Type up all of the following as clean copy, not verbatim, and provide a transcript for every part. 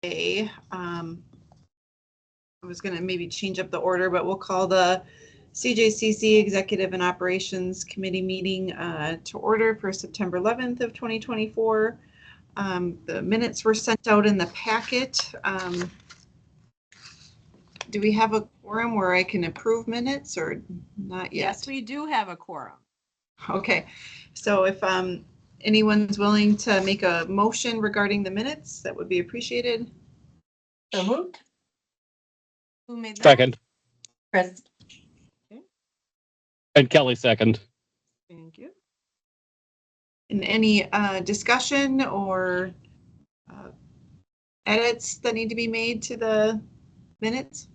I was going to maybe change up the order, but we'll call the CJCC Executive and Operations Committee meeting to order for September 11th of 2024. The minutes were sent out in the packet. Do we have a quorum where I can approve minutes or not yet? Yes, we do have a quorum. Okay, so if anyone's willing to make a motion regarding the minutes, that would be appreciated. So moved. Who made that? Second. Chris. Okay. And Kelly second. Thank you. And any discussion or edits that need to be made to the minutes?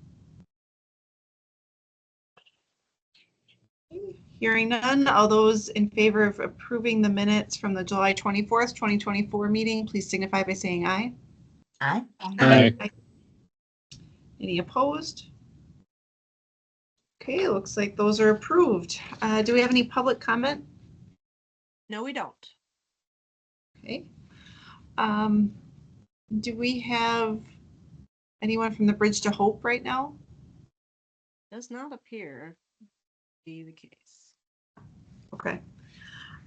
Hearing none, all those in favor of approving the minutes from the July 24th, 2024 meeting, please signify by saying aye. Aye. Aye. Any opposed? Okay, looks like those are approved. Do we have any public comment? No, we don't. Okay. Do we have anyone from the Bridge to Hope right now? Does not appear to be the case. Okay.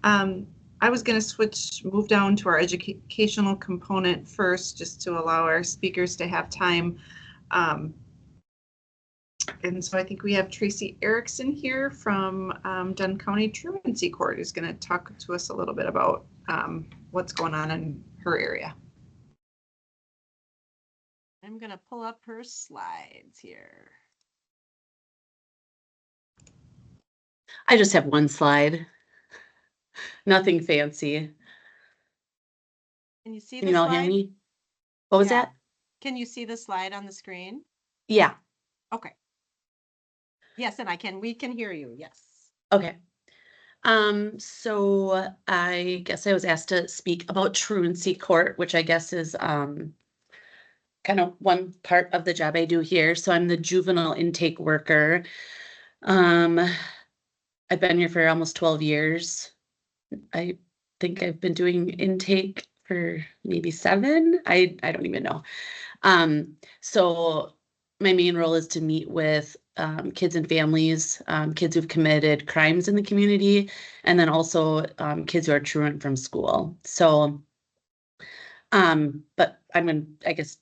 I was going to move down to our educational component first, just to allow our speakers to have time. And so I think we have Tracy Erickson here from Dunn County Truancy Court, who's going to talk to us a little bit about what's going on in her area. I'm going to pull up her slides here. I just have one slide. Nothing fancy. Can you see Can the you all slide? hear me? What was Yeah. that? Can you see the slide on the screen? Yeah. Okay. Yes, and we can hear you. Yes. Okay. So I guess I was asked to speak about truancy court, which I guess is kind of one part of the job I do here. So I'm the juvenile intake worker. I've been here for almost 12 years. I think I've been doing intake for maybe 7. I don't even know. So my main role is to meet with kids and families, kids who've committed crimes in the community, and then also kids who are truant from school. So, but I'm going to, I guess,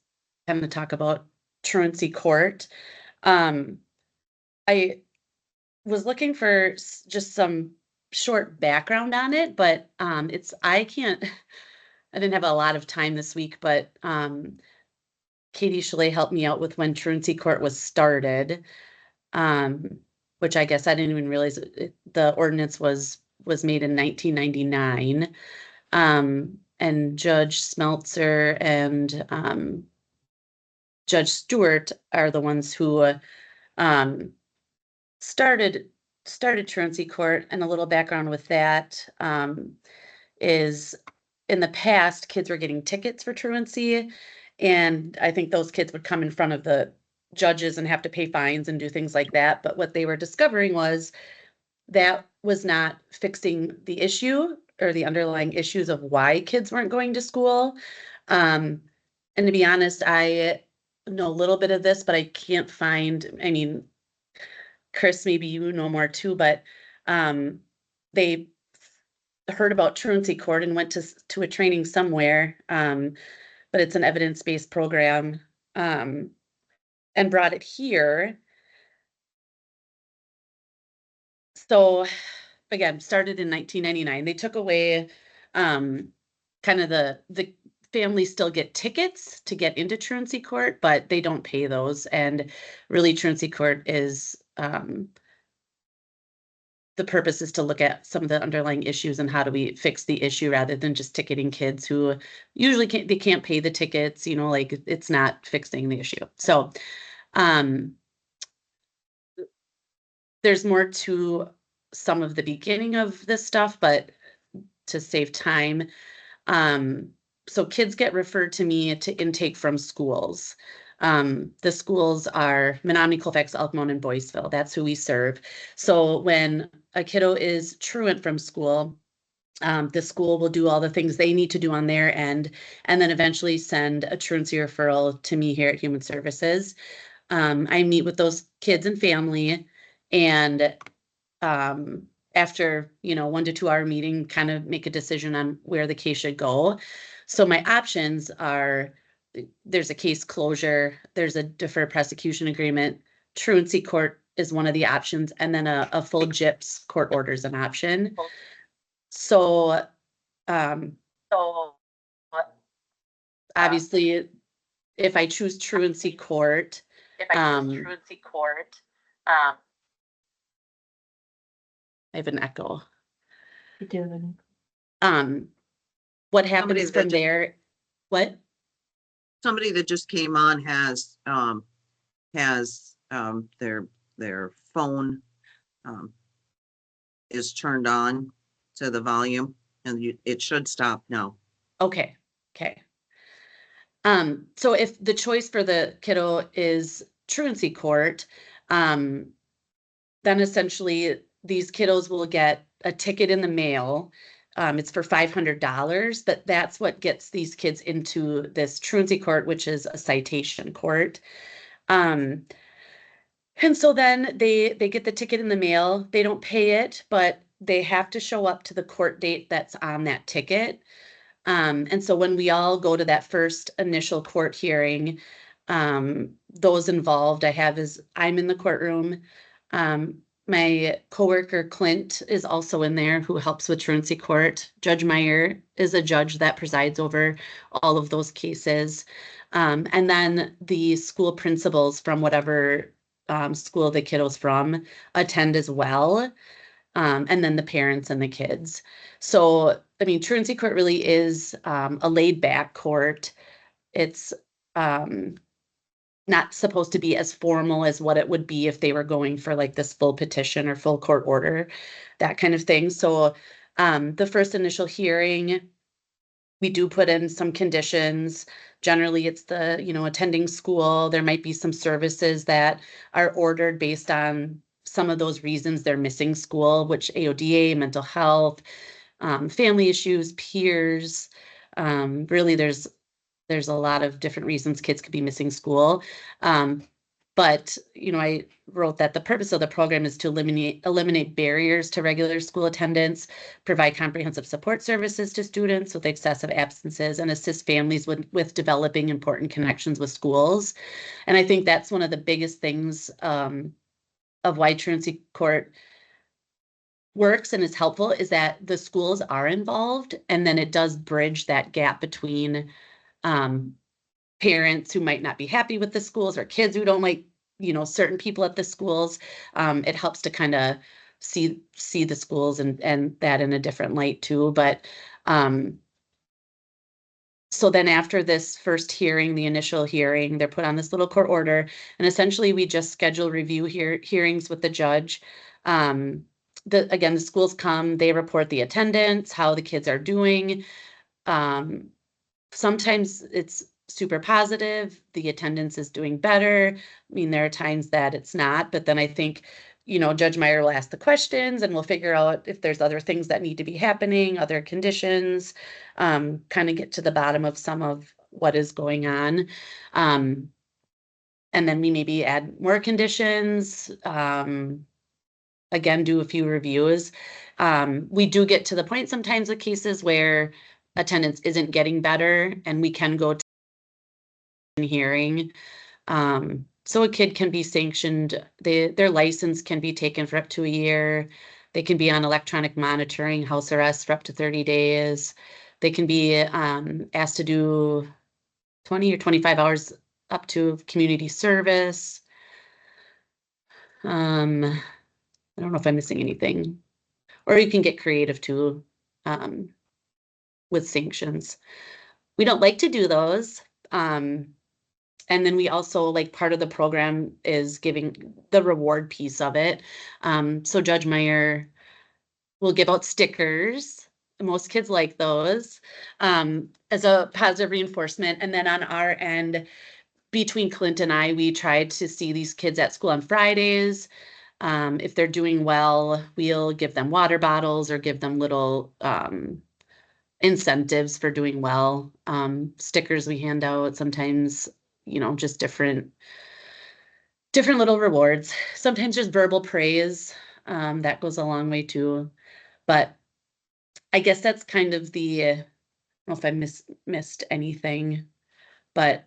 kind of talk about truancy court. I was looking for just some short background on it, but I didn't have a lot of time this week, but Katie Chalet helped me out with when truancy court was started, which I guess I didn't even realize the ordinance was made in 1999. And Judge Smeltzer and Judge Stewart are the ones who started truancy court. And a little background with that is in the past, kids were getting tickets for truancy. And I think those kids would come in front of the judges and have to pay fines and do things like that. But what they were discovering was that was not fixing the issue or the underlying issues of why kids weren't going to school. And to be honest, I know a little bit of this, but I can't find, I mean, Chris, maybe you know more too, but they heard about truancy court and went to a training somewhere, but it's an evidence-based program, and brought it here. So again, started in 1999. They took away kind of the families still get tickets to get into truancy court, but they don't pay those. And really truancy court is the purpose is to look at some of the underlying issues and how do we fix the issue rather than just ticketing kids who usually can't pay the tickets, you know, like it's not fixing the issue. So there's more to some of the beginning of this stuff, but to save time, so kids get referred to me to intake from schools. The schools are Menominee, Colfax, Elkmont, and Boyceville. That's who we serve. So when a kiddo is truant from school, The school will do all the things they need to do on their end, and then eventually send a truancy referral to me here at Human Services. I meet with those kids and family, and after, 1 to 2 hour meeting, kind of make a decision on where the case should go. So my options are, there's a case closure, there's a deferred prosecution agreement, truancy court is one of the options, and then a full GIPS court order is an option. So, obviously, if I choose truancy court, I have an echo. You do. What happens that from there? What? Somebody that just came on has their phone is turned on to the volume, and it should stop now. Okay. So if the choice for the kiddo is truancy court, then essentially these kiddos will get a ticket in the mail. It's for $500, but that's what gets these kids into this truancy court, which is a citation court. And so then they get the ticket in the mail. They don't pay it, but they have to show up to the court date that's on that ticket. And so when we all go to that first initial court hearing, those involved I'm in the courtroom. My coworker Clint is also in there, who helps with truancy court. Judge Meyer is a judge that presides over all of those cases. And then the school principals from whatever school the kiddo's from attend as well. And then the parents and the kids. So, I mean, truancy court really is a laid back court. It's not supposed to be as formal as what it would be if they were going for like this full petition or full court order, that kind of thing. So the first initial hearing, we do put in some conditions. Generally, it's the, attending school. There might be some services that are ordered based on some of those reasons they're missing school, which AODA, mental health, family issues, peers. Really, there's a lot of different reasons kids could be missing school. But, I wrote that the purpose of the program is to eliminate barriers to regular school attendance, provide comprehensive support services to students with excessive absences, and assist families with developing important connections with schools. And I think that's one of the biggest things of why truancy court works and is helpful, is that the schools are involved, and then it does bridge that gap between parents who might not be happy with the schools or kids who don't like, certain people at the schools. It helps to kind of see the schools and that in a different light too. But so then after this first hearing, the initial hearing, they're put on this little court order, and essentially we just schedule review hearings with the judge. Again, the schools come, they report the attendance, how the kids are doing. Sometimes it's super positive, the attendance is doing better. I mean, there are times that it's not, but then I think, Judge Meyer will ask the questions and we'll figure out if there's other things that need to be happening, other conditions, kind of get to the bottom of some of what is going on. And then we maybe add more conditions, again, do a few reviews. We do get to the point sometimes with cases where attendance isn't getting better and we can go to hearing. So a kid can be sanctioned, their license can be taken for up to a year. They can be on electronic monitoring, house arrest for up to 30 days. They can be asked to do 20 or 25 hours up to community service. I don't know if I'm missing anything. Or you can get creative too, with sanctions. We don't like to do those. And then we also, like, part of the program is giving the reward piece of it. So Judge Meyer will give out stickers. Most kids like those, as a positive reinforcement. And then on our end, between Clint and I, we tried to see these kids at school on Fridays. If they're doing well, we'll give them water bottles or give them little incentives for doing well. Stickers we hand out, sometimes, just different little rewards. Sometimes just verbal praise. That goes a long way too. But I guess that's kind of the, I don't know if I missed anything, but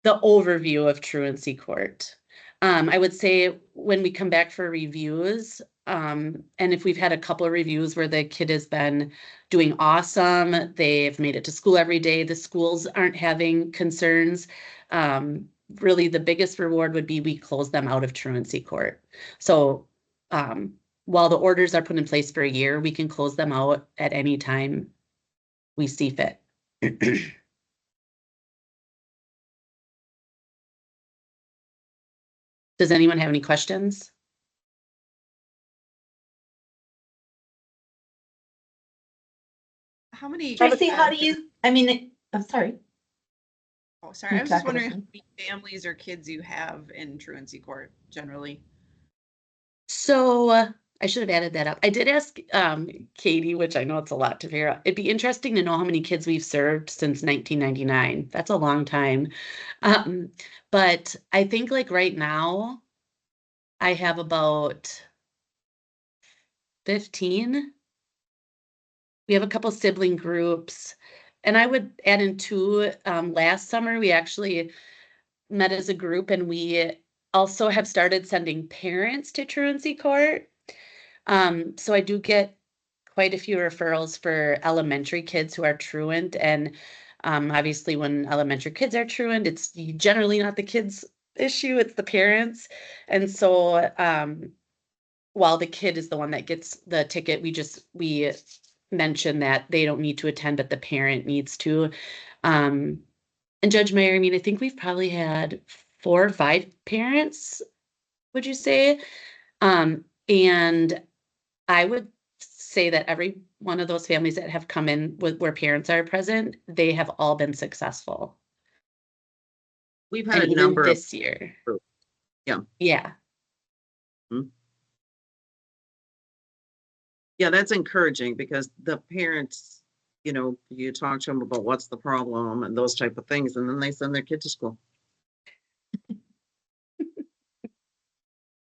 the overview of truancy court. I would say when we come back for reviews, and if we've had a couple of reviews where the kid has been doing awesome, they've made it to school every day, the schools aren't having concerns, really the biggest reward would be we close them out of truancy court. So while the orders are put in place for a year, we can close them out at any time we see fit. Does anyone have any questions? How many? Tracy, how do you, I mean, I'm sorry. Oh, sorry. keep I was just track of wondering how this many families or kids you have in truancy court generally. So I should have added that up. I did ask Katie, which I know it's a lot to figure out. It'd be interesting to know how many kids we've served since 1999. That's a long time. But I think like right now, I have about 15. We have a couple sibling groups. And I would add in two. Last summer, we actually met as a group, and we also have started sending parents to truancy court. So I do get quite a few referrals for elementary kids who are truant. And obviously when elementary kids are truant, it's generally not the kids' issue, it's the parents. And so while the kid is the one that gets the ticket, we mention that they don't need to attend, but the parent needs to. And Judge Mayer, I mean, I think we've probably had 4 or 5 parents, would you say? And I would say that every one of those families that have come in where parents are present, they have all been successful. We've had And a even number of, this year. Yeah. Yeah. yeah, that's encouraging because the parents, you talk to them about what's the problem and those type of things, and then they send their kid to school.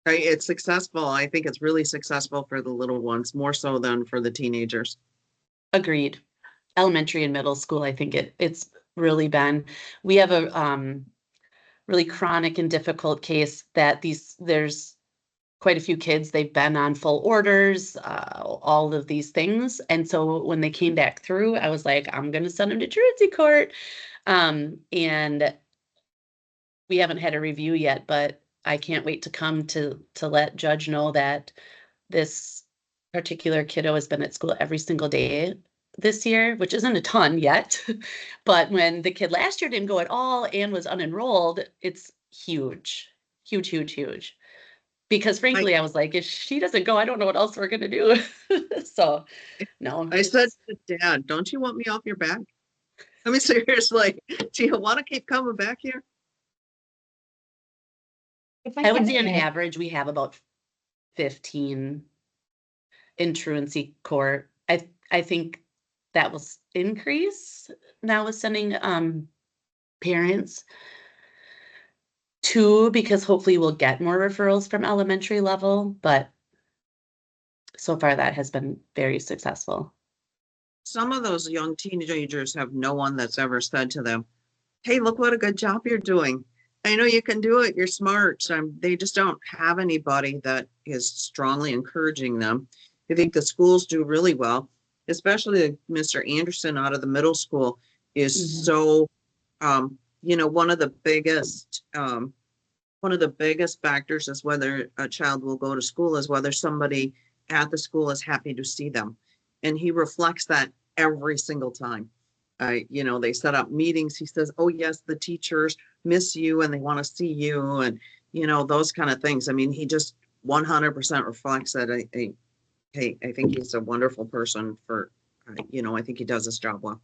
Right, it's successful. I think it's really successful for the little ones, more so than for the teenagers. Agreed. Elementary and middle school, I think it's really been, we have a really chronic and difficult case that there's quite a few kids, they've been on full orders, all of these things. And so when they came back through, I was like, I'm going to send them to truancy court. And we haven't had a review yet, but I can't wait to come to let Judge know that this particular kiddo has been at school every single day this year, which isn't a ton yet. But when the kid last year didn't go at all and was unenrolled, it's huge, huge, huge, huge. Because frankly, I was like, if she doesn't go, I don't know what else we're gonna do. So, no. I said to Dad, don't you want me off your back? I mean, seriously, do you want to keep coming back here? If I would can say on add- average, we have about 15 in truancy court. I think that will increase now with sending parents to, because hopefully we'll get more referrals from elementary level, but so far that has been very successful. Some of those young teenagers have no one that's ever said to them, hey, look what a good job you're doing. I know you can do it. You're smart. They just don't have anybody that is strongly encouraging them. I think the schools do really well, especially Mr. Anderson out of the middle school is so, one of the biggest factors is whether a child will go to school is whether somebody at the school is happy to see them. And he reflects that every single time. They set up meetings. He says, oh yes, the teachers miss you and they want to see you, and those kind of things. I mean, he just 100% reflects that. I think he's a wonderful person for, I think he does his job well.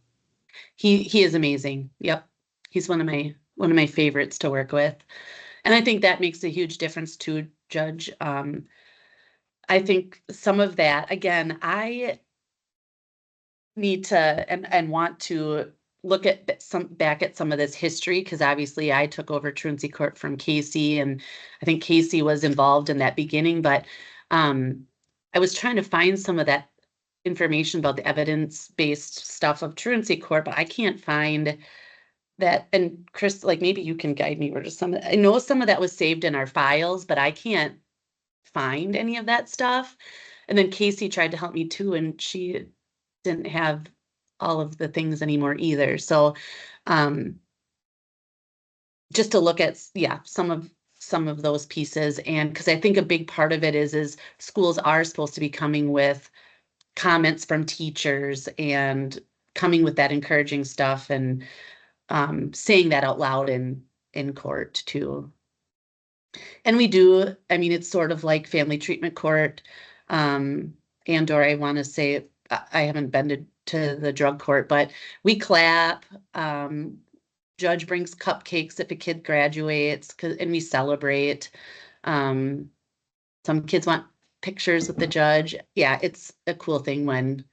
He is amazing. Yep. He's one of my favorites to work with. And I think that makes a huge difference too, Judge. I think some of that, again, I need to and want to look at back at some of this history, because obviously I took over truancy court from Casey, and I think Casey was involved in that beginning, but I was trying to find some of that information about the evidence-based stuff of truancy court, but I can't find that. And Chris, like, maybe you can guide me where to some, I know some of that was saved in our files, but I can't find any of that stuff. And then Casey tried to help me too, and she didn't have all of the things anymore either. So just to look at, yeah, some of those pieces. And because I think a big part of it is schools are supposed to be coming with comments from teachers and coming with that encouraging stuff, and saying that out loud in court too. And we do, I mean, it's sort of like family treatment court. And/or I want to say, I haven't been to the drug court, but we clap. Judge brings cupcakes if a kid graduates, and we celebrate. Some kids want pictures with the judge. Yeah, it's a cool thing when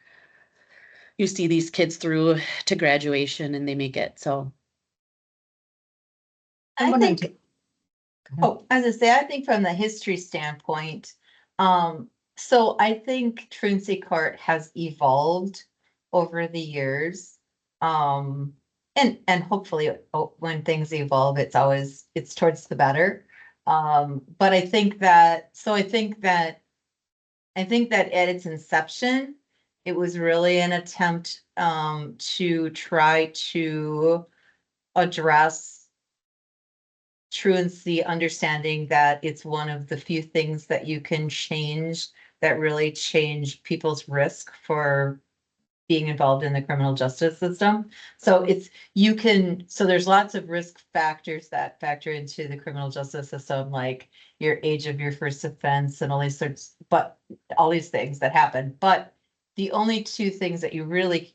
you see these kids through to graduation and they make it. So I think, I was gonna say, I think from the history standpoint, so I think truancy court has evolved over the years. And hopefully when things evolve, it's towards the better. But I think that at its inception, it was really an attempt to try to address truancy, understanding that it's one of the few things that you can change that really change people's risk for being involved in the criminal justice system. So there's lots of risk factors that factor into the criminal justice system, like your age of your first offense and all these things that happen. But the only two things that you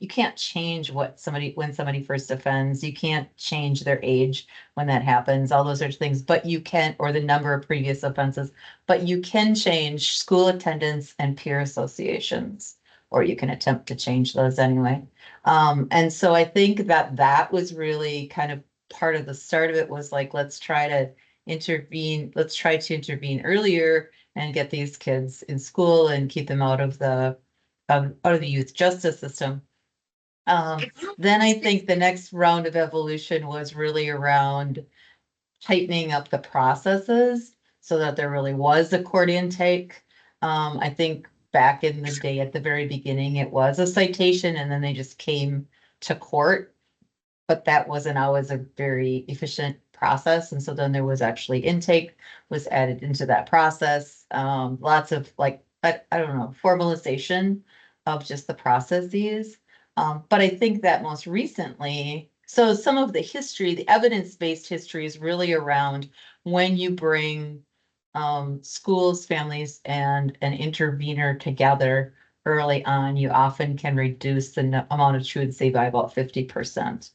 can't change when somebody first offends. You can't change their age when that happens, all those sorts of things, but you can, or the number of previous offenses, but you can change school attendance and peer associations, or you can attempt to change those anyway. And so I think that was really kind of part of the start of it, was like, let's try to intervene earlier and get these kids in school and keep them out of the youth justice system. Then I think the next round of evolution was really around tightening up the processes so that there really was a court intake. I think back in the day, at the very beginning, it was a citation and then they just came to court, but that wasn't always a very efficient process. And so then there was actually intake was added into that process. Lots of, like, I don't know, formalization of just the processes. But I think that most recently, so some of the history, the evidence-based history, is really around when you bring schools, families, and an intervener together early on, you often can reduce the amount of truancy by about 50%.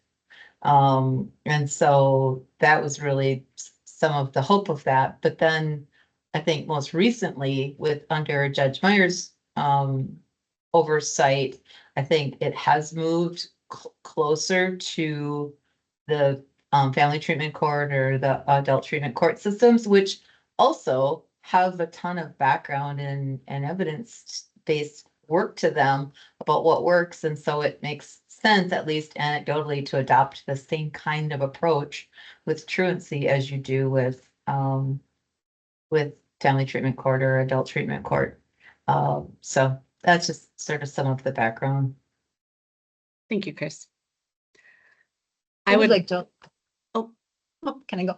And so that was really some of the hope of that. But then I think most recently, under Judge Meyer's oversight, I think it has moved closer to the family treatment court or the adult treatment court systems, which also have a ton of background and evidence-based work to them about what works. And so it makes sense, at least anecdotally, to adopt the same kind of approach with truancy as you do with family treatment court or adult treatment court. So that's just sort of some of the background. thank you, Chris. I would like to. Oh. Can I go?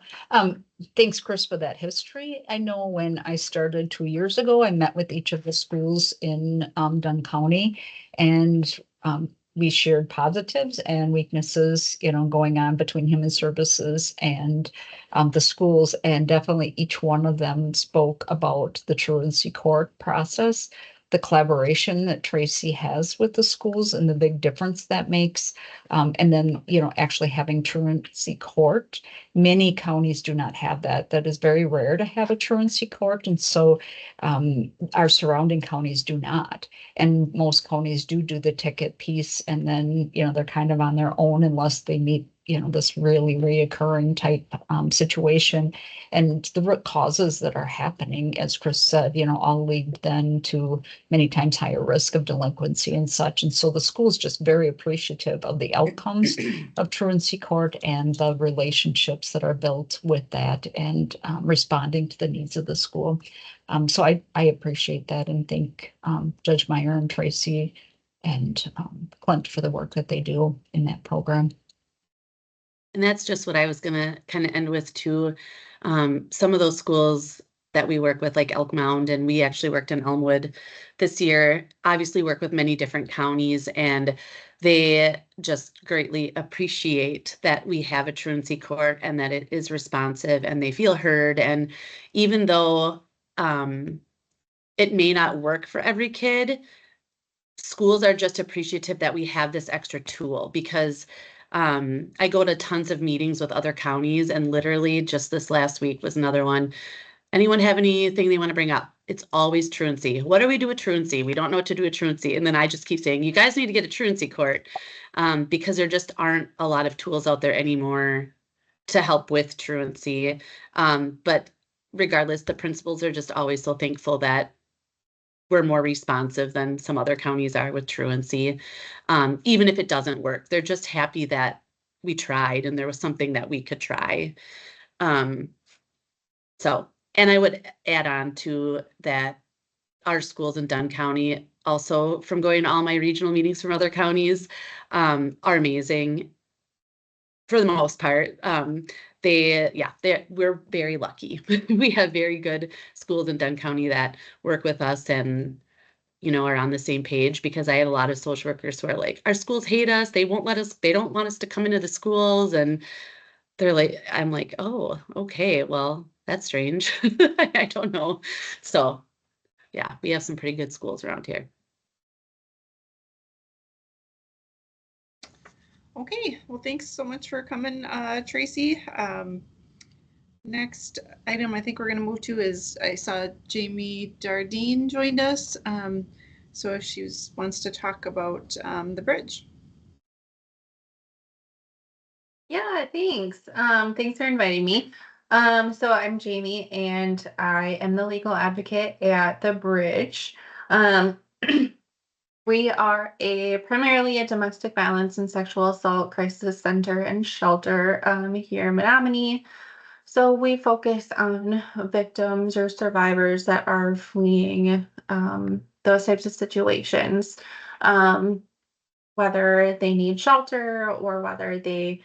Thanks, Chris, for that history. I know when I started 2 years ago, I met with each of the schools in Dunn County, and we shared positives and weaknesses, going on between human services and the schools. And definitely each one of them spoke about the truancy court process. the collaboration that Tracy has with the schools and the big difference that makes. And then, actually having truancy court. Many counties do not have that. That is very rare to have a truancy court. And so our surrounding counties do not. And most counties do the ticket piece. And then, they're kind of on their own unless they meet, this really reoccurring type situation. And the root causes that are happening, as Chris said, all lead then to many times higher risk of delinquency and such. And so the school's just very appreciative of the outcomes of truancy court and the relationships that are built with that and responding to the needs of the school. So I appreciate that and thank Judge Meyer and Tracy and Clint for the work that they do in that program. And that's just what I was gonna kind of end with too. Some of those schools that we work with, like Elk Mound, and we actually worked in Elmwood this year, obviously work with many different counties, and they just greatly appreciate that we have a truancy court and that it is responsive and they feel heard. And even though it may not work for every kid, schools are just appreciative that we have this extra tool because I go to tons of meetings with other counties, and literally just this last week was another one. Anyone have anything they want to bring up? It's always truancy. What do we do with truancy? We don't know what to do with truancy. And then I just keep saying, you guys need to get a truancy court because there just aren't a lot of tools out there anymore to help with truancy. But regardless, the principals are just always so thankful that we're more responsive than some other counties are with truancy. Even if it doesn't work, they're just happy that we tried and there was something that we could try. And I would add on to that, our schools in Dunn County, also from going to all my regional meetings from other counties, are amazing for the most part. We're very lucky. We have very good schools in Dunn County that work with us and, are on the same page, because I have a lot of social workers who are like, our schools hate us. They don't want us to come into the schools. And they're like, I'm like, oh, okay, well, that's strange. I don't know. So yeah, we have some pretty good schools around here. Okay, well, thanks so much for coming, Tracy. Next item I think we're going to move to is, I saw Jamie Dardine joined us. So if she wants to talk about the bridge. Yeah, thanks. Thanks for inviting me. So I'm Jamie and I am the legal advocate at the Bridge. We are primarily a domestic violence and sexual assault crisis center and shelter here in Menominee. So we focus on victims or survivors that are fleeing those types of situations, whether they need shelter or whether they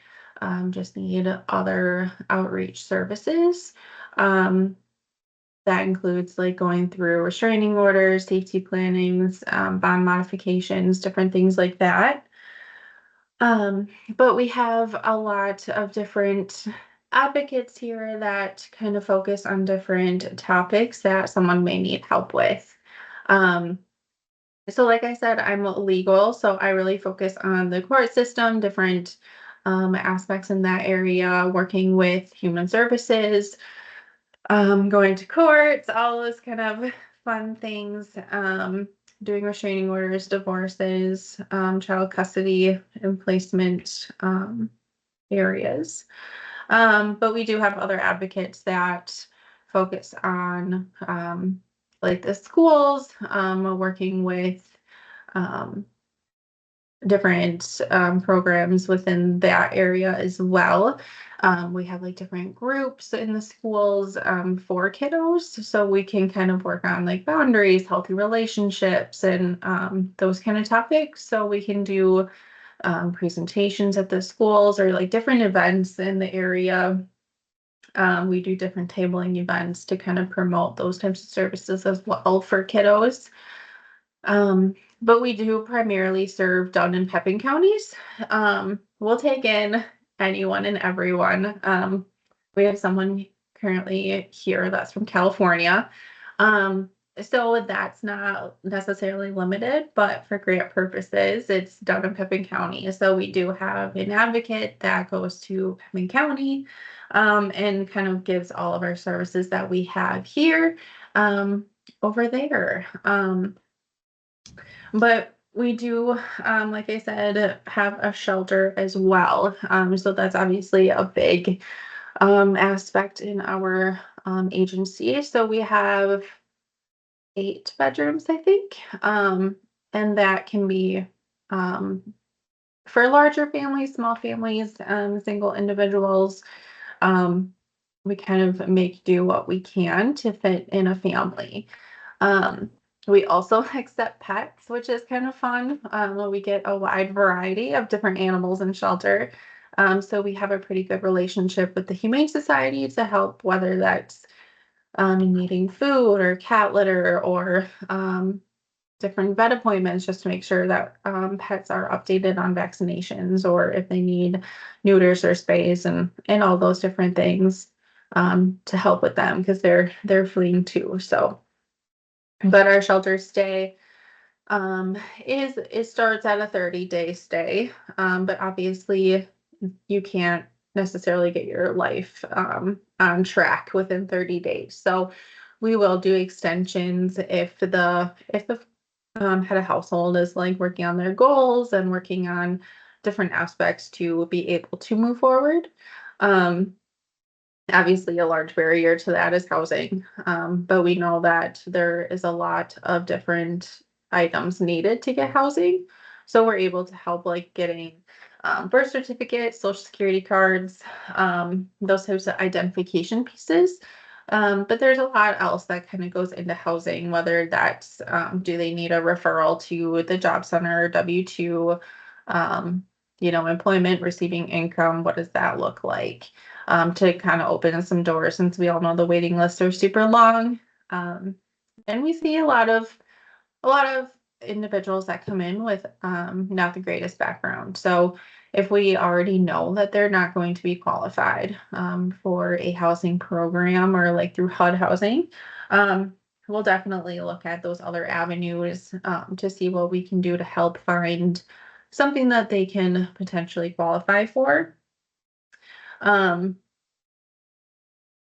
just need other outreach services. That includes like going through restraining orders, safety plannings, bond modifications, different things like that. But we have a lot of different advocates here that kind of focus on different topics that someone may need help with. So like I said, I'm legal, so I really focus on the court system, different aspects in that area, working with human services, going to courts, all those kind of fun things, doing restraining orders, divorces, child custody and placement areas. But we do have other advocates that focus on like the schools, working with different programs within that area as well. We have like different groups in the schools for kiddos, so we can kind of work on like boundaries, healthy relationships, and those kind of topics. So we can do presentations at the schools or like different events in the area. We do different tabling events to kind of promote those types of services as well for kiddos. But we do primarily serve Dunn and Pepin counties. We'll take in anyone and everyone. We have someone currently here that's from California. So that's not necessarily limited, but for grant purposes, it's done in Pepin County. So we do have an advocate that goes to Pepin County, and kind of gives all of our services that we have here, over there. But we do, like I said, have a shelter as well. So that's obviously a big aspect in our agency. So we have 8 bedrooms, I think. And that can be um, for larger families, small families, single individuals. Um, we kind of make do what we can to fit in a family. Um, we also accept pets, which is kind of fun. We get a wide variety of different animals in shelter. So we have a pretty good relationship with the Humane Society to help, whether that's needing food or cat litter or different vet appointments, just to make sure that pets are updated on vaccinations, or if they need neuters or spays, and all those different things to help with them, because they're fleeing too. So, but our shelter stay it starts at a 30-day stay, but obviously you can't necessarily get your life on track within 30 days. So we will do extensions if the head of household is like working on their goals and working on different aspects to be able to move forward. Obviously, a large barrier to that is housing, but we know that there is a lot of different items needed to get housing. So we're able to help, like getting birth certificates, social security cards, those types of identification pieces. But there's a lot else that kind of goes into housing, whether that's do they need a referral to the job center, W-2, employment, receiving income, what does that look like? To kind of open some doors, since we all know the waiting lists are super long. And we see a lot of individuals that come in with not the greatest background. So if we already know that they're not going to be qualified for a housing program, or like through HUD housing, we'll definitely look at those other avenues to see what we can do to help find something that they can potentially qualify for.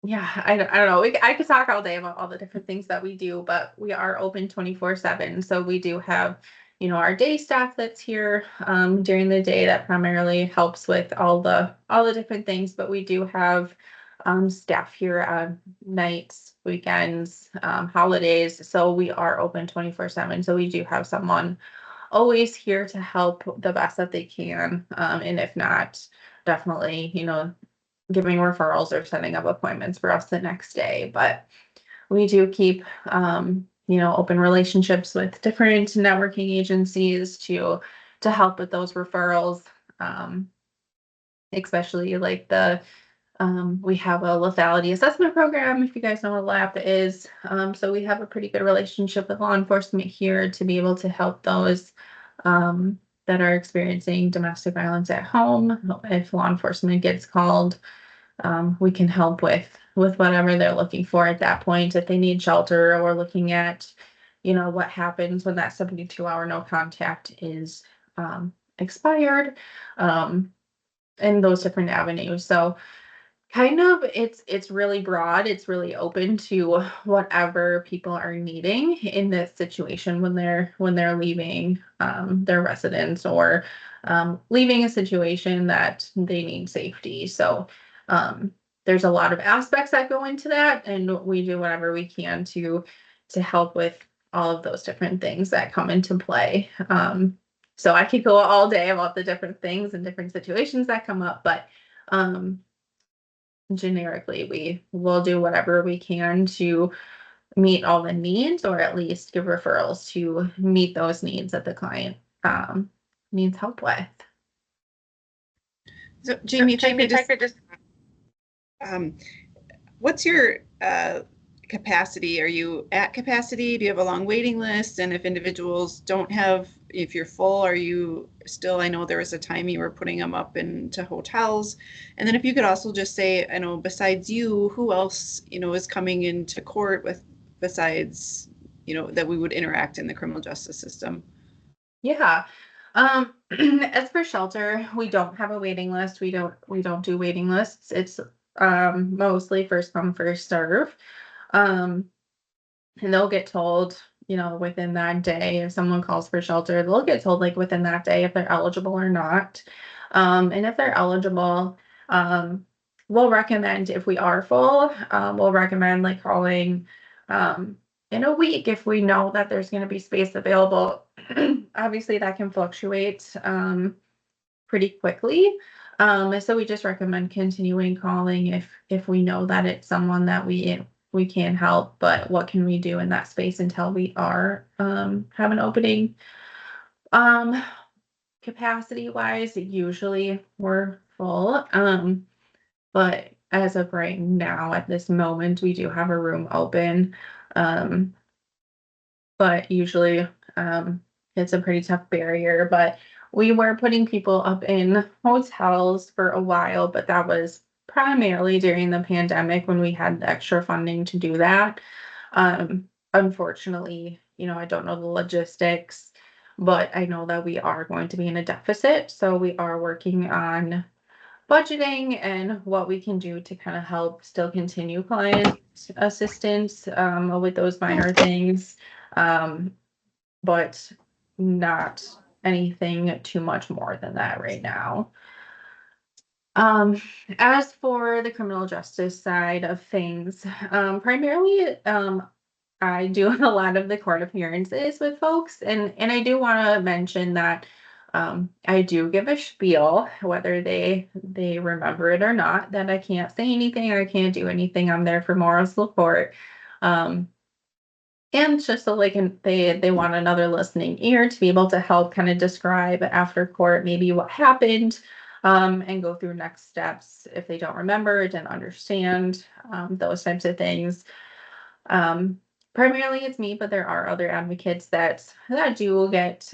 Yeah, I don't know. I could talk all day about all the different things that we do, but we are open 24/7. So we do have, our day staff that's here during the day that primarily helps with all the different things. But we do have staff here on nights, weekends, holidays. So we are open 24/7. So we do have someone always here to help the best that they can. And if not, definitely, giving referrals or setting up appointments for us the next day. But we do keep, open relationships with different networking agencies to help with those referrals. Especially like we have a lethality assessment program, if you guys know what LAP is. So we have a pretty good relationship with law enforcement here to be able to help those that are experiencing domestic violence at home. If law enforcement gets called, we can help with whatever they're looking for at that point. If they need shelter, or looking at, what happens when that 72-hour no contact is expired, and those different avenues. So kind of it's really broad. It's really open to whatever people are needing in this situation when they're leaving their residence, or leaving a situation that they need safety. So there's a lot of aspects that go into that, and we do whatever we can to help with all of those different things that come into play. So I could go all day about the different things and different situations that come up, but generically we will do whatever we can to meet all the needs, or at least give referrals to meet those needs that the client needs help with. So Jamie, if I could just what's your capacity? Are you at capacity? Do you have a long waiting list? And if individuals don't have, if you're full, are you still, I know there was a time you were putting them up into hotels. And then if you could also just say, besides you, who else, is coming into court with, besides that we would interact in the criminal justice system. Yeah. As for shelter, we don't have a waiting list. We don't do waiting lists. It's mostly first come, first serve. And they'll get told, within that day, if someone calls for shelter, they'll get told like within that day if they're eligible or not. And if they're eligible, we'll recommend, if we are full, we'll recommend like calling in a week if we know that there's going to be space available. Obviously that can fluctuate pretty quickly. So we just recommend continuing calling if we know that it's someone that we can help, but what can we do in that space until we are have an opening? Capacity wise, usually we're full. But as of right now, at this moment, we do have a room open. But usually it's a pretty tough barrier. But we were putting people up in hotels for a while, but that was primarily during the pandemic when we had the extra funding to do that. Unfortunately, I don't know the logistics, but I know that we are going to be in a deficit. So we are working on budgeting and what we can do to kind of help still continue client assistance with those minor things. But not anything too much more than that right now. As for the criminal justice side of things, primarily, I do a lot of the court appearances with folks, and I do want to mention that I do give a spiel, whether they remember it or not, that I can't say anything, I can't do anything. I'm there for moral support. And just so they want another listening ear to be able to help kind of describe after court maybe what happened, and go through next steps if they don't remember, didn't understand, those types of things. Primarily it's me, but there are other advocates that do get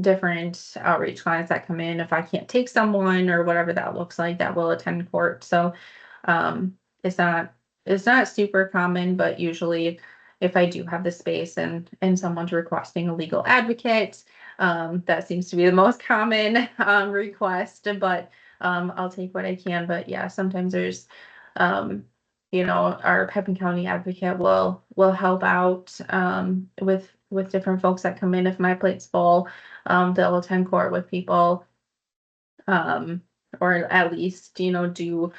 different outreach clients that come in. If I can't take someone or whatever that looks like, that will attend court. So it's not super common, but usually if I do have the space and someone's requesting a legal advocate, that seems to be the most common request, but I'll take what I can. But yeah, sometimes there's our Pepin County advocate will help out with different folks that come in. If my plate's full, they'll attend court with people, or at least do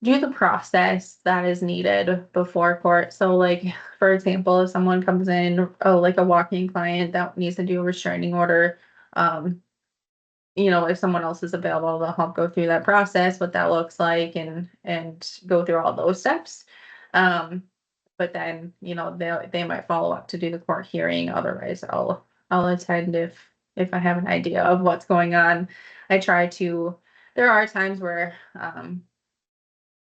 the process that is needed before court. So like, for example, if someone comes in, like a walk-in client that needs to do a restraining order, if someone else is available, they'll help go through that process, what that looks like, and go through all those steps. But then, they might follow up to do the court hearing. Otherwise, I'll attend if I have an idea of what's going on. There are times where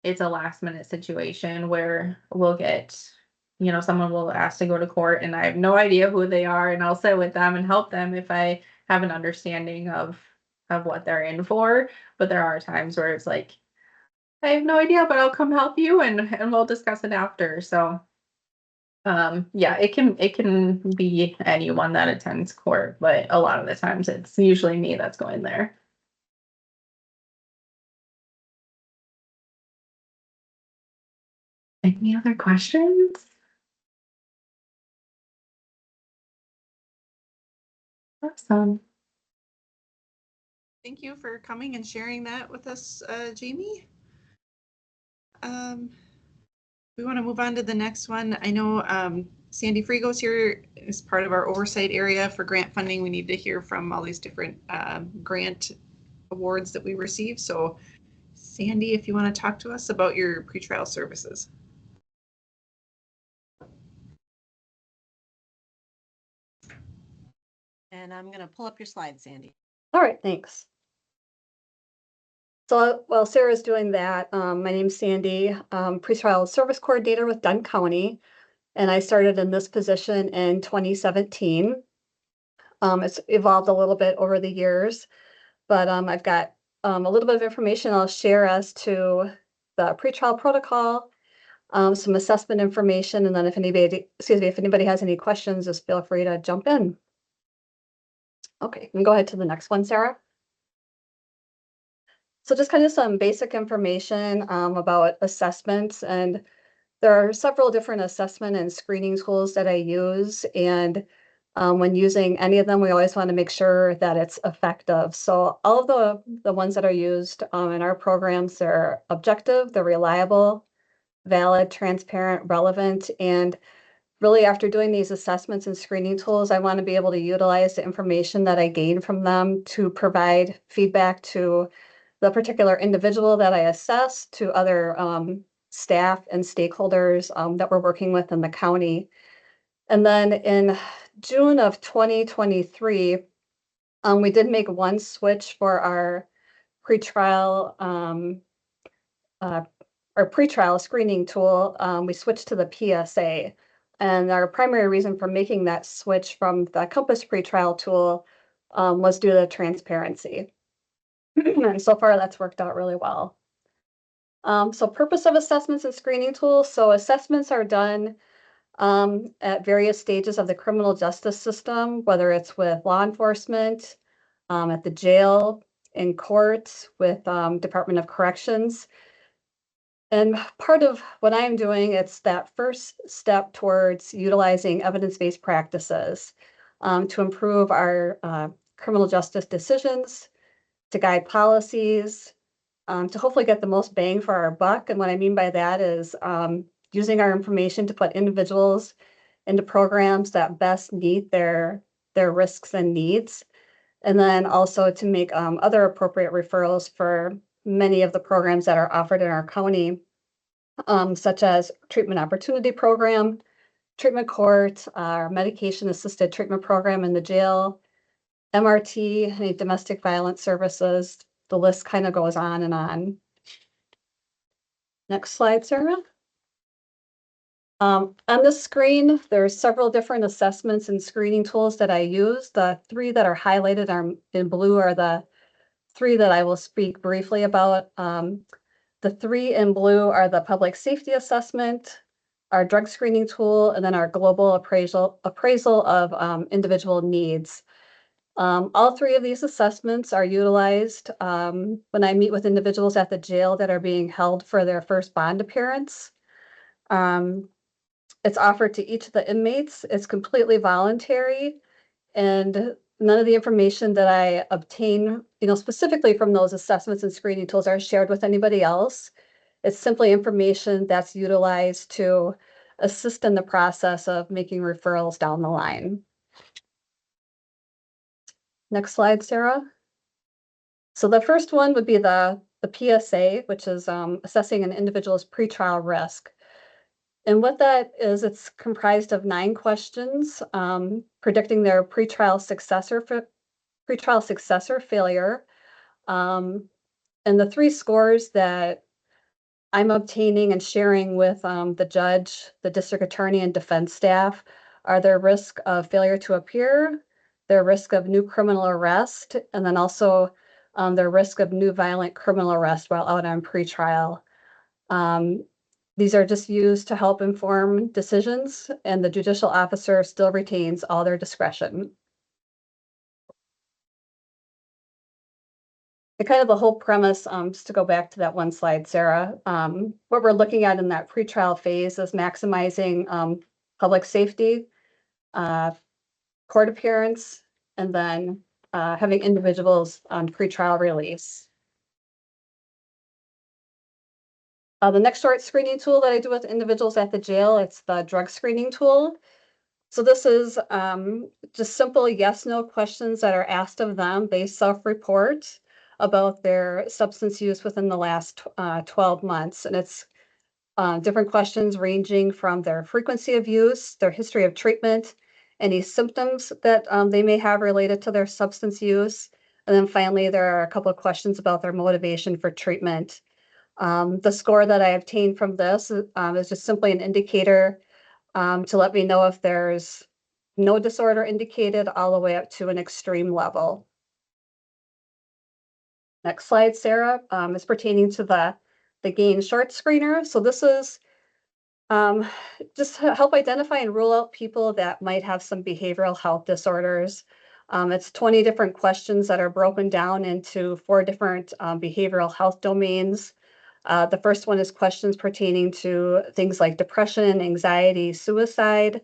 it's a last minute situation where we'll get, someone will ask to go to court and I have no idea who they are, and I'll sit with them and help them if I have an understanding of what they're in for. But there are times where it's like, I have no idea, but I'll come help you and we'll discuss it after. So yeah, it can be anyone that attends court, but a lot of the times it's usually me that's going there. Any other questions? Awesome. Thank you for coming and sharing that with us, Jamie. We want to move on to the next one. I know Sandy Frigo's here as part of our oversight area for grant funding. We need to hear from all these different grant awards that we receive. So Sandy, if you want to talk to us about your pretrial services. And I'm going to pull up your slide, Sandy. All right, thanks. So while Sarah's doing that, my name's Sandy, pretrial service coordinator with Dunn County, and I started in this position in 2017. It's evolved a little bit over the years, but I've got a little bit of information I'll share as to the pretrial protocol, some assessment information, and then if anybody has any questions, just feel free to jump in. Okay, we can go ahead to the next one, Sarah. So just kind of some basic information about assessments, and there are several different assessment and screening tools that I use, and when using any of them, we always want to make sure that it's effective. So all of the ones that are used in our programs, they're objective, they're reliable, valid, transparent, relevant, and really after doing these assessments and screening tools, I want to be able to utilize the information that I gain from them to provide feedback to the particular individual that I assess, to other staff and stakeholders that we're working with in the county. And then in June of 2023, we did make one switch for our pretrial screening tool. We switched to the PSA. And our primary reason for making that switch from the Compass pretrial tool was due to transparency. And so far, that's worked out really well. So purpose of assessments and screening tools. So assessments are done at various stages of the criminal justice system, whether it's with law enforcement, at the jail, in court, with Department of Corrections. And part of what I'm doing, it's that first step towards utilizing evidence-based practices to improve our criminal justice decisions, to guide policies, to hopefully get the most bang for our buck. And what I mean by that is using our information to put individuals into programs that best meet their risks and needs. And then also to make other appropriate referrals for many of the programs that are offered in our county, such as treatment opportunity program, treatment court, our medication assisted treatment program in the jail, MRT, any domestic violence services. The list kind of goes on and on. Next slide, Sarah. On the screen, there's several different assessments and screening tools that I use. The three that are highlighted in blue are the three that I will speak briefly about. The three in blue are the public safety assessment, our drug screening tool, and then our global appraisal of individual needs. All three of these assessments are utilized when I meet with individuals at the jail that are being held for their first bond appearance. It's offered to each of the inmates. It's completely voluntary, and none of the information that I obtain, specifically from those assessments and screening tools are shared with anybody else. It's simply information that's utilized to assist in the process of making referrals down the line. Next slide, Sarah. So the first one would be the PSA, which is assessing an individual's pretrial risk. And what that is, it's comprised of 9 questions, predicting their pretrial success or failure. And the 3 scores that I'm obtaining and sharing with the judge, the district attorney, and defense staff are their risk of failure to appear, their risk of new criminal arrest, and then also their risk of new violent criminal arrest while out on pretrial. These are just used to help inform decisions, and the judicial officer still retains all their discretion. And kind of the whole premise, just to go back to that one slide, Sarah, what we're looking at in that pretrial phase is maximizing public safety, court appearance, and then having individuals on pretrial release. The next short screening tool that I do with individuals at the jail, it's the drug screening tool. So this is just simple yes/no questions that are asked of them. They self-report about their substance use within the last 12 months. And it's different questions ranging from their frequency of use, their history of treatment, any symptoms that they may have related to their substance use. And then finally, there are a couple of questions about their motivation for treatment. The score that I obtained from this is just simply an indicator to let me know if there's no disorder indicated all the way up to an extreme level. Next slide, Sarah, is pertaining to the GAIN short screener. So this is Just to help identify and rule out people that might have some behavioral health disorders. It's 20 different questions that are broken down into 4 different behavioral health domains. The first one is questions pertaining to things like depression, anxiety, suicide.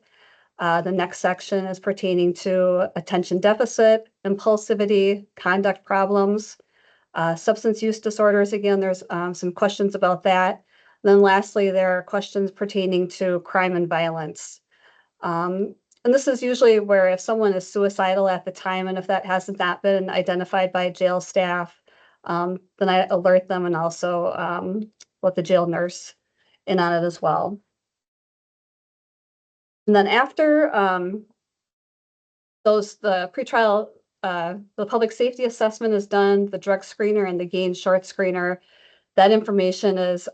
The next section is pertaining to attention deficit, impulsivity, conduct problems, substance use disorders. Again, there's some questions about that. Then lastly, there are questions pertaining to crime and violence. And this is usually where if someone is suicidal at the time, and if that hasn't not been identified by jail staff, then I alert them and also let the jail nurse in on it as well. And then after the pretrial, the public safety assessment is done, the drug screener and the GAIN short screener, that information is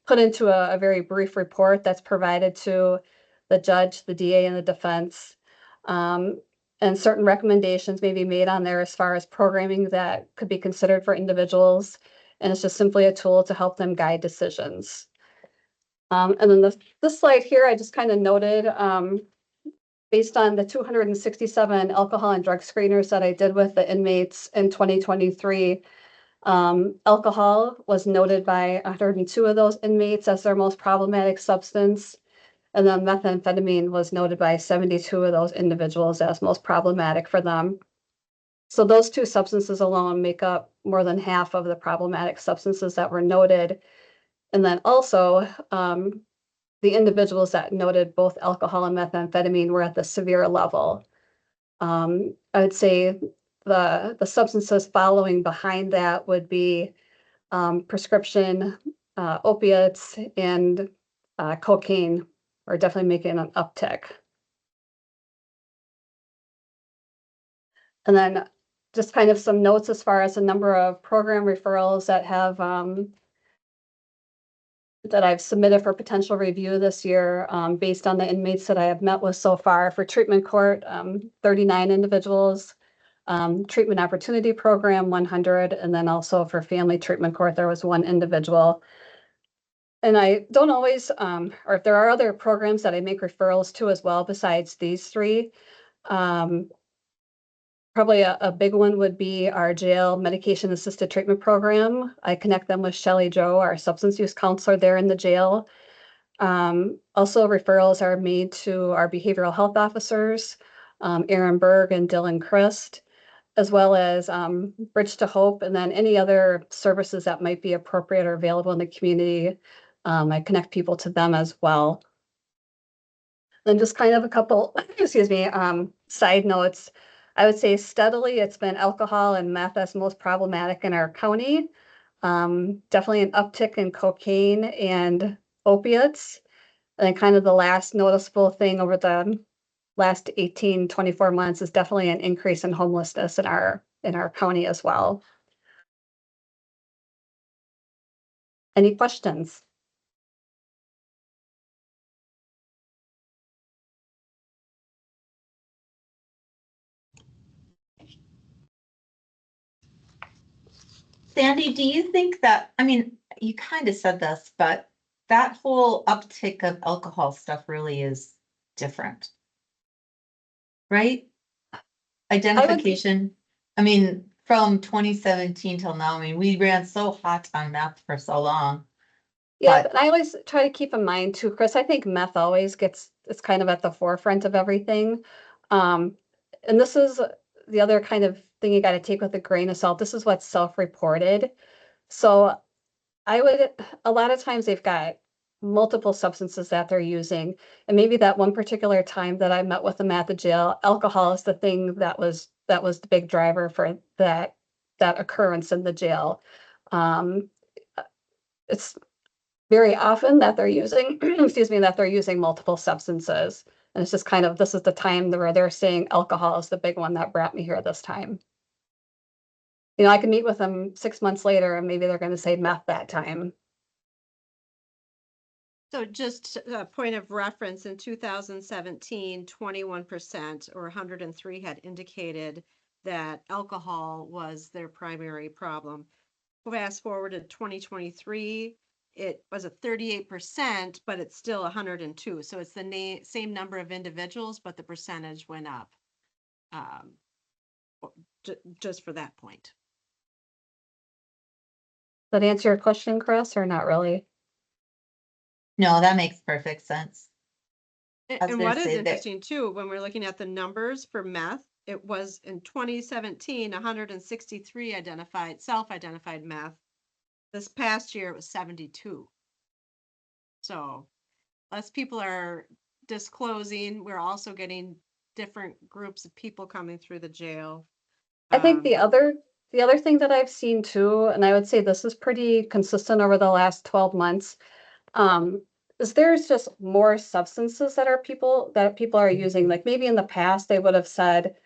put into a very brief report that's provided to the judge, the DA, and the defense. And certain recommendations may be made on there as far as programming that could be considered for individuals. And it's just simply a tool to help them guide decisions. And then this slide here, I just kind of noted, based on the 267 alcohol and drug screeners that I did with the inmates in 2023, alcohol was noted by 102 of those inmates as their most problematic substance. And then methamphetamine was noted by 72 of those individuals as most problematic for them. So those 2 substances alone make up more than half of the problematic substances that were noted. And then also, the individuals that noted both alcohol and methamphetamine were at the severe level. I would say the substances following behind that would be prescription opiates and cocaine are definitely making an uptick. And then just kind of some notes as far as the number of program referrals that have that I've submitted for potential review this year, based on the inmates that I have met with so far. For treatment court, 39 individuals, treatment opportunity program, 100, and then also for family treatment court, there was 1 individual. And I don't always, or if there are other programs that I make referrals to as well, besides these 3, probably a big one would be our jail medication assisted treatment program. I connect them with Shelley Joe, our substance use counselor there in the jail. Also referrals are made to our behavioral health officers, Aaron Berg and Dylan Christ, as well as Bridge to Hope, and then any other services that might be appropriate or available in the community. I connect people to them as well. Then just kind of a couple, excuse me, side notes. I would say steadily it's been alcohol and meth that's most problematic in our county. Definitely an uptick in cocaine and opiates. And then kind of the last noticeable thing over the last 18, 24 months is definitely an increase in homelessness in our county as well. Any questions? Sandy, do you think that, I mean, you kind of said this, but that whole uptick of alcohol stuff really is different, right? Identification. I mean, from 2017 till now, I mean, we ran so hot on meth for so long. Yeah, but I always try to keep in mind too, Chris, I think meth always it's kind of at the forefront of everything. And this is the other kind of thing you got to take with a grain of salt. This is what's self-reported. So a lot of times they've got multiple substances that they're using. And maybe that one particular time that I met with them at the jail, alcohol is the thing that was the big driver for that occurrence in the jail. It's very often that they're using, excuse me, that they're using multiple substances. And it's just kind of, this is the time where they're saying alcohol is the big one that brought me here this time. You know, I can meet with them 6 months later and maybe they're going to say meth that time. So just a point of reference, in 2017, 21% or 103 had indicated that alcohol was their primary problem. Fast forward to 2023, it was a 38%, but it's still 102. So it's the same number of individuals, but the percentage went up. Just for that point. That answer your question, Chris, or not really? No, that makes perfect sense. I was And gonna what is say that- interesting too, when we're looking at the numbers for meth, it was in 2017, 163 self-identified meth. This past year, it was 72. So less people are disclosing. We're also getting different groups of people coming through the jail. I think the other thing that I've seen too, and I would say this is pretty consistent over the last 12 months, is there's just more substances that people are using. Like maybe in the past they would have said,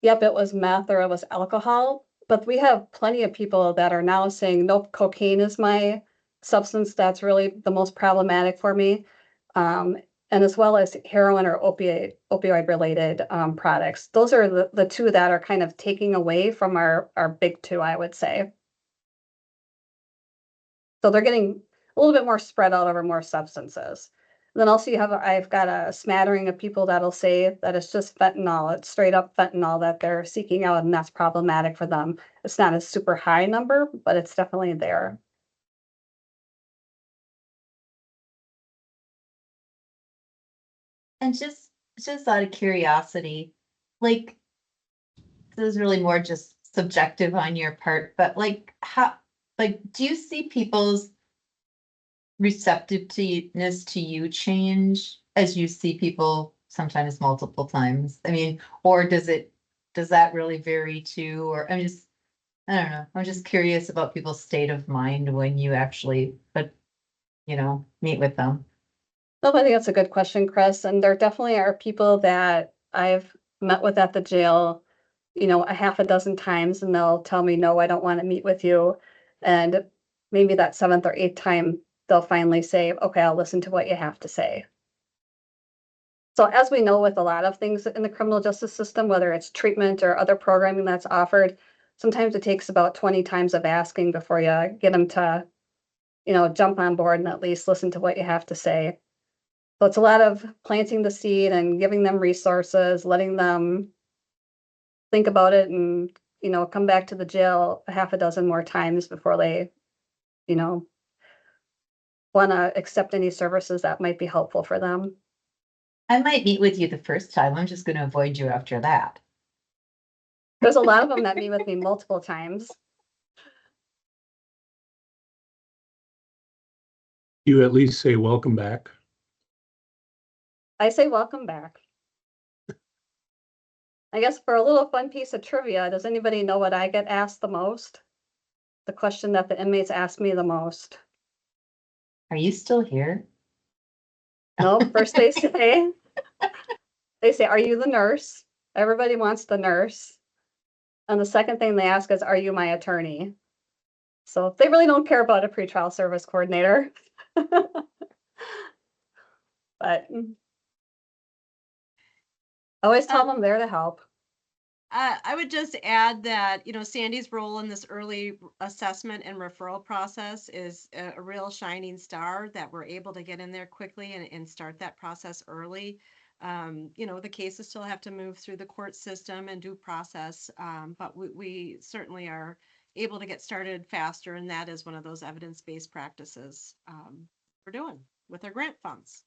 yep, it was meth or it was alcohol, but we have plenty of people that are now saying, nope, cocaine is my substance that's really the most problematic for me. And as well as heroin or opioid related products. Those are the two that are kind of taking away from our big two, I would say. So they're getting a little bit more spread out over more substances. And then also I've got a smattering of people that'll say that it's just fentanyl. It's straight up fentanyl that they're seeking out, and that's problematic for them. It's not a super high number, but it's definitely there. And just out of curiosity, like, this is really more just subjective on your part, but like, do you see people's receptiveness to you change as you see people sometimes multiple times? I mean, or does that really vary too? Or I don't know. I'm just curious about people's state of mind when you actually, meet with them. No, I think that's a good question, Chris. And there definitely are people that I've met with at the jail, a half a dozen times, and they'll tell me, no, I don't want to meet with you. And maybe that seventh or eighth time, they'll finally say, okay, I'll listen to what you have to say. So as we know with a lot of things in the criminal justice system, whether it's treatment or other programming that's offered, sometimes it takes about 20 times of asking before you get them to, jump on board and at least listen to what you have to say. So it's a lot of planting the seed and giving them resources, letting them think about it and, come back to the jail a half a dozen more times before they, want to accept any services that might be helpful for them. I might meet with you the first time. I'm just going to avoid you after that. There's a lot of them that meet with me multiple times. You at least say welcome back. I say welcome back. I guess for a little fun piece of trivia, does anybody know what I get asked the most? The question that the inmates ask me the most. Are you still here? No, first they say, are you the nurse? Everybody wants the nurse. And the second thing they ask is, are you my attorney? So they really don't care about a pretrial service coordinator. But I always tell them they're to help. I would just add that, Sandy's role in this early assessment and referral process is a real shining star that we're able to get in there quickly and start that process early. The cases still have to move through the court system and due process, but we certainly are able to get started faster, and that is one of those evidence-based practices we're doing with our grant funds.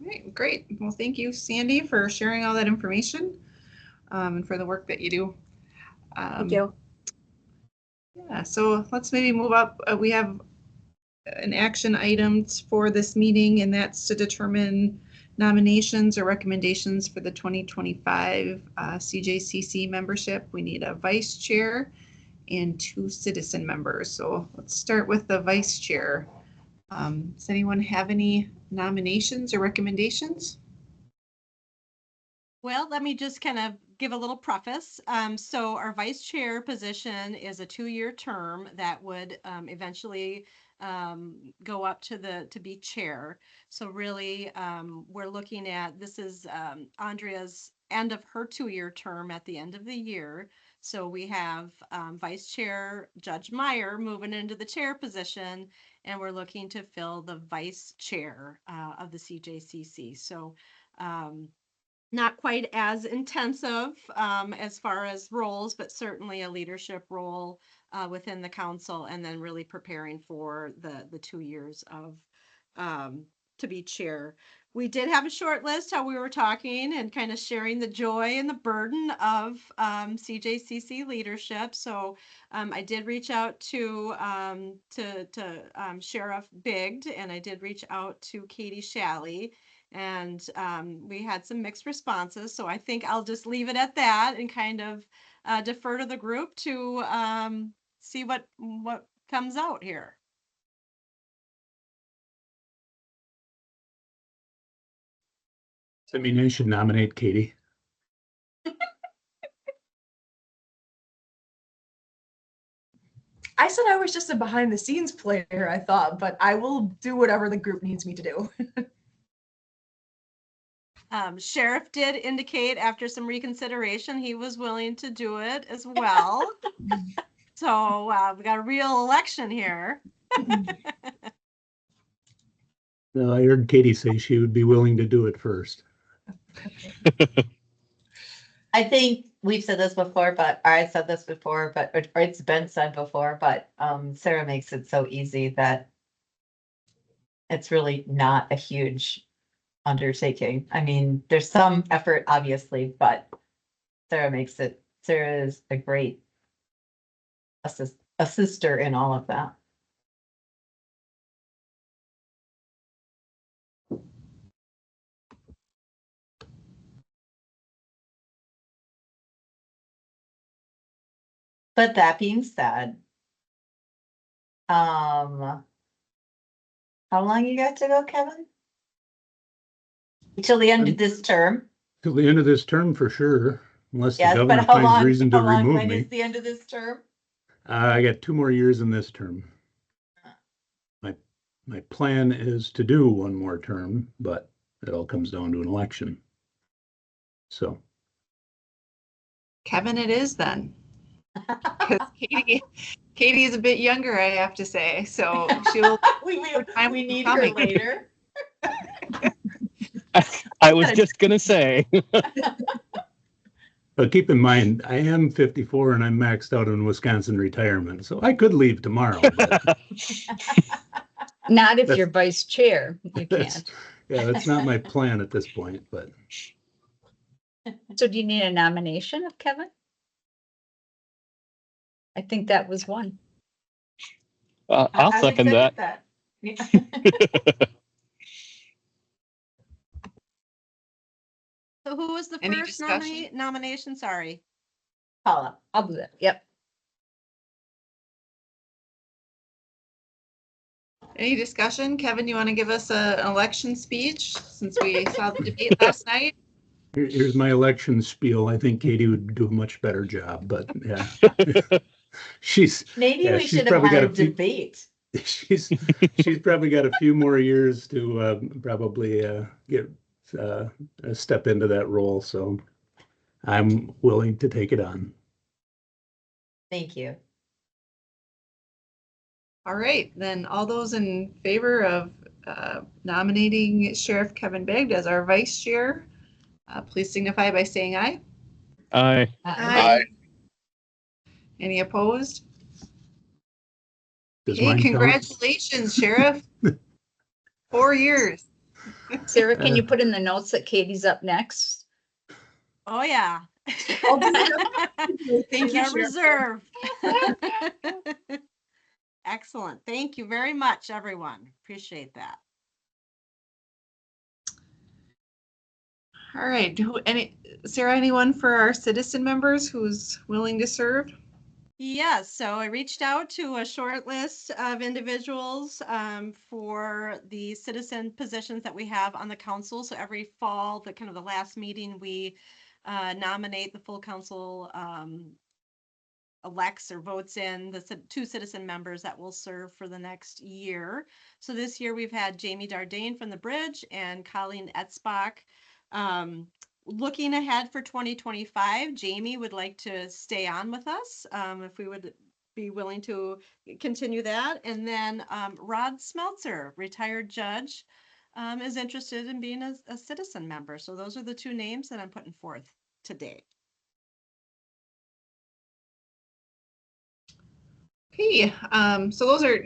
All right, great. Well, thank you, Sandy, for sharing all that information and for the work that you do. Thank you. Yeah, so let's maybe move up. We have an action item for this meeting, and that's to determine nominations or recommendations for the 2025 CJCC membership. We need a vice chair and 2 citizen members. So let's start with the vice chair. Does anyone have any nominations or recommendations? Well, let me just kind of give a little preface. So our vice chair position is a 2-year term that would eventually go up to be chair. So really, we're looking at, this is Andrea's end of her 2-year term at the end of the year. So we have Vice Chair Judge Meyer moving into the chair position, and we're looking to fill the vice chair of the CJCC. So not quite as intensive as far as roles, but certainly a leadership role within the council, and then really preparing for the 2 years of to be chair. We did have a short list how we were talking and kind of sharing the joy and the burden of CJCC leadership. So I did reach out to Sheriff Bigd, and I did reach out to Katie Shalley, and we had some mixed responses. So I think I'll just leave it at that and kind of defer to the group to see what comes out here. I mean, I should nominate Katie. I said I was just a behind the scenes player, I thought, but I will do whatever the group needs me to do. Sheriff did indicate after some reconsideration he was willing to do it as well. So we got a real election here. No, I heard Katie say she would be willing to do it first. I think we've said this before, but or I said this before, but or it's been said before, but Sarah makes it so easy that it's really not a huge undertaking. I mean, there's some effort, obviously, but Sarah is a great assister in all of that. But that being said, how long you got to go, Kevin? Until the end of this term? Till the end of this term for sure, unless the Yes, but governor how finds long, reason to how long, remove when me. is the end of this term? I got 2 more years in this term. My plan is to do 1 more term, but it all comes down to an election. So. Kevin, it is then. 'Cause Katie is a bit younger, I have to say, so she'll. we need coming. her later. I was just gonna say. But keep in mind, I am 54 and I'm maxed out on Wisconsin retirement, so I could leave tomorrow. But Not if you're vice chair, you that's, can't. yeah, that's not my plan at this point, but So do you need a nomination of Kevin? I think that was one. I'll I would second that. Yeah. So who was the Any first discussion? nomination? Sorry. Paula. I'll do that. Yep. Any discussion? Kevin, you want to give us an election speech since we saw the debate last night? here's my election spiel. I think Katie would do a much better job, but yeah. Maybe yeah, we she's should have probably had got a few- debate. She's probably got a few more years to probably get step into that role. So I'm willing to take it on. Thank you. All right, then all those in favor of nominating Sheriff Kevin Bigd as our vice chair, please signify by saying aye. Aye. Aye. Any opposed? Does Hey, mine count? congratulations, Sheriff. 4 years. Sarah, can you put in the notes that Katie's up next? Oh yeah. I'll do that. Thank you, Our Sheriff. reserve. Excellent. Thank you very much, everyone. Appreciate that. All right. Sarah, anyone for our citizen members who's willing to serve? Yes, so I reached out to a short list of individuals for the citizen positions that we have on the council. So every fall, the last meeting, we nominate the full council elects or votes in the 2 citizen members that will serve for the next year. So this year we've had Jamie Dardane from the Bridge and Colleen Etzbach looking ahead for 2025, Jamie would like to stay on with us, if we would be willing to continue that. And then Rod Smeltzer, retired judge, is interested in being a citizen member. So those are the two names that I'm putting forth today. Okay, so those are,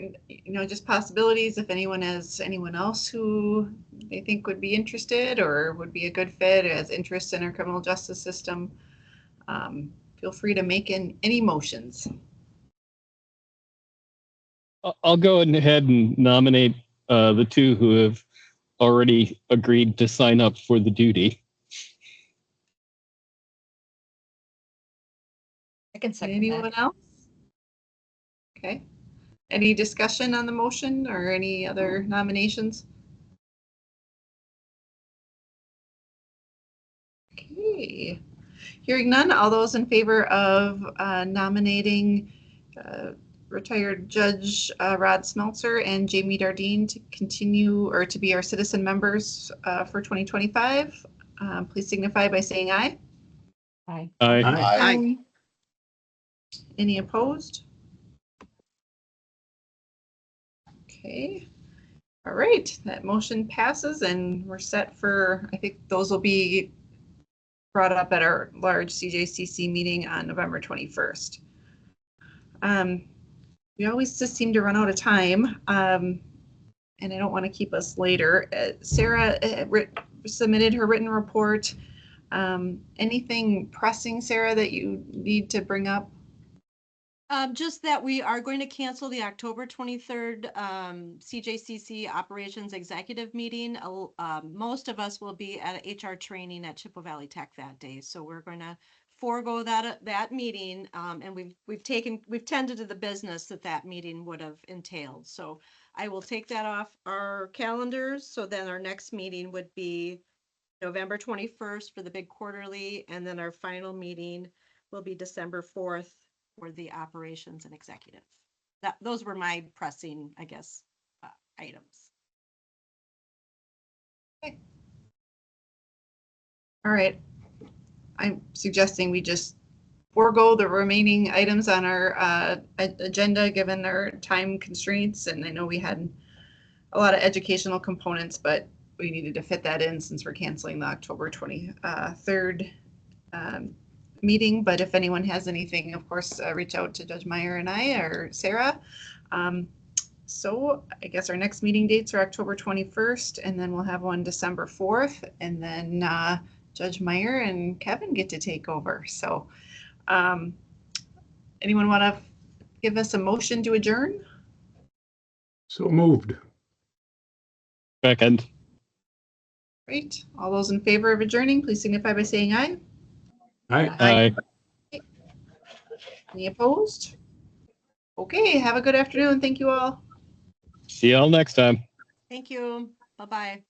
just possibilities. If anyone has anyone else who they think would be interested or would be a good fit, has interest in our criminal justice system, feel free to make any motions. I'll go ahead and nominate the two who have already agreed to sign up for the duty. I can second Anyone that. else? Okay. Any discussion on the motion or any other nominations? Okay. Hearing none, all those in favor of nominating retired Judge Rod Smeltzer and Jamie Dardine to continue or to be our citizen members for 2025, please signify by saying aye. Aye. Aye. Aye. Any opposed? Okay. All right, that motion passes and we're set for, I think those will be brought up at our large CJCC meeting on November 21st. We always just seem to run out of time, and I don't want to keep us later. Sarah submitted her written report. Anything pressing, Sarah, that you need to bring up? Just that we are going to cancel the October 23rd CJCC Operations Executive Meeting. Most of us will be at HR training at Chippewa Valley Tech that day, so we're going to forego that meeting, and we've tended to the business that meeting would have entailed. So I will take that off our calendars. So then our next meeting would be November 21st for the big quarterly, and then our final meeting will be December 4th for the operations and executive. Those were my pressing, I guess, items. Okay. All right. I'm suggesting we just forego the remaining items on our agenda given our time constraints. And I know we had a lot of educational components, but we needed to fit that in since we're canceling the October 23rd meeting. But if anyone has anything, of course, reach out to Judge Meyer and I or Sarah. So I guess our next meeting dates are October 21st, and then we'll have one December 4th, and then Judge Meyer and Kevin get to take over. So anyone want to give us a motion to adjourn? So moved. Second. Great. All those in favor of adjourning, please signify by saying aye. Aye. Aye. Any opposed? Okay, have a good afternoon. Thank you all. See y'all next time. Thank you. Bye-bye.